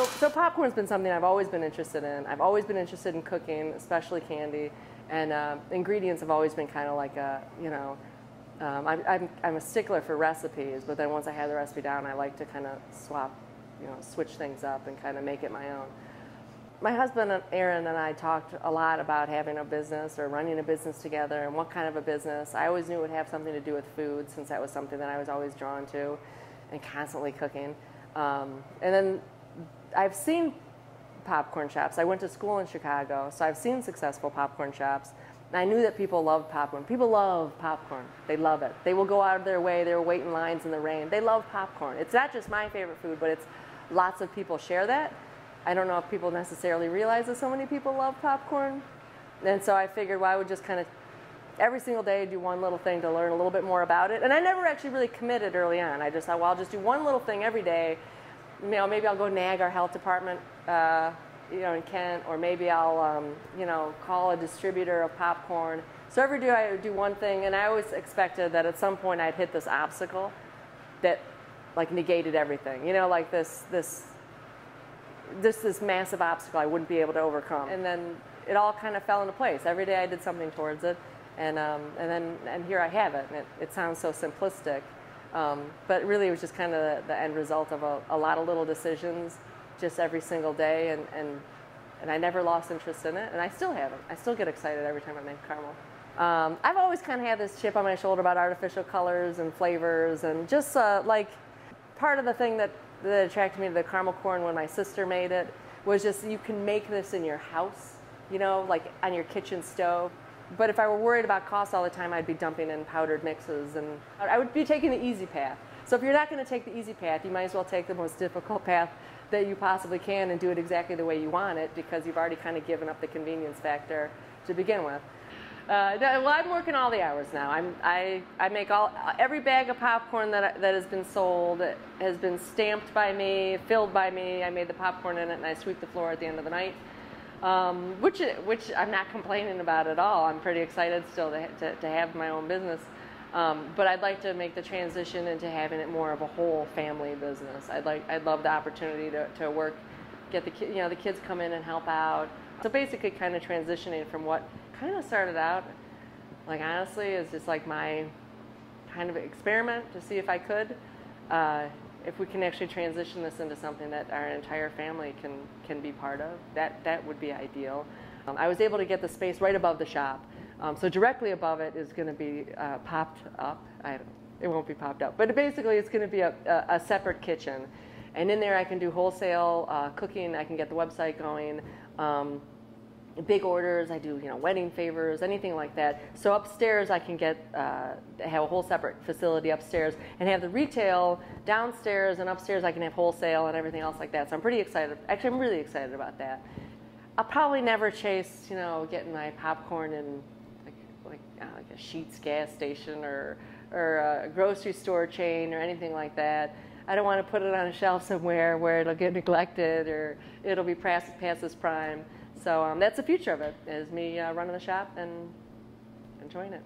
So popcorn's been something I've always been interested in. I've always been interested in cooking, especially candy, and ingredients have always been kind of like a, I'm a stickler for recipes, but then once I have the recipe down, I like to kind of switch things up and kind of make it my own. My husband, Aaron, and I talked a lot about having a business or running a business together and what kind of a business. I always knew it would have something to do with food, since that was something that I was always drawn to and constantly cooking. And then I've seen popcorn shops. I went to school in Chicago, so I've seen successful popcorn shops. And I knew that people love popcorn. People love popcorn. They love it. They will go out of their way. They will wait in lines in the rain. They love popcorn. It's not just my favorite food, but it's lots of people share that. I don't know if people necessarily realize that so many people love popcorn. And so I figured, well, I would just kind of every single day do one little thing to learn a little bit more about it. And I never actually really committed early on. I just thought, well, I'll just do one little thing every day. Maybe I'll go nag our health department, in Kent, or maybe I'll, call a distributor of popcorn. So every day I would do one thing, and I always expected that at some point I'd hit this obstacle that, like, negated everything. Like this massive obstacle I wouldn't be able to overcome. And then it all kind of fell into place. Every day I did something towards it, and here I have it. And it sounds so simplistic, but really it was just kind of the end result of a lot of little decisions, just every single day, and I never lost interest in it, and I still haven't. I still get excited every time I make caramel. I've always kind of had this chip on my shoulder about artificial colors and flavors, and just like part of the thing that attracted me to the caramel corn when my sister made it was just you can make this in your house, like on your kitchen stove. But if I were worried about cost all the time, I'd be dumping in powdered mixes, and I would be taking the easy path. So if you're not going to take the easy path, you might as well take the most difficult path that you possibly can and do it exactly the way you want it, because you've already kind of given up the convenience factor to begin with. Well, I'm working all the hours now. I make every bag of popcorn that has been sold has been stamped by me, filled by me. I made the popcorn in it, and I sweep the floor at the end of the night, which I'm not complaining about at all. I'm pretty excited still to have my own business, but I'd like to make the transition into having it more of a whole family business. I'd love the opportunity to work, get the kids come in and help out. So basically, kind of transitioning from what kind of started out, like, honestly, is just like my kind of experiment to see if I could, if we can actually transition this into something that our entire family can be part of. That would be ideal. I was able to get the space right above the shop, so directly above it is going to be popped up. It won't be popped up, but basically it's going to be a separate kitchen, and in there I can do wholesale cooking. I can get the website going. Big orders, I do wedding favors, anything like that. So upstairs I can have a whole separate facility upstairs and have the retail downstairs, and upstairs I can have wholesale and everything else like that. So I'm pretty excited. Actually, I'm really excited about that. I'll probably never chase getting my popcorn in like a Sheetz gas station or a grocery store chain or anything like that. I don't want to put it on a shelf somewhere where it'll get neglected or it'll be past its prime. So that's the future of it, is me running the shop and enjoying it.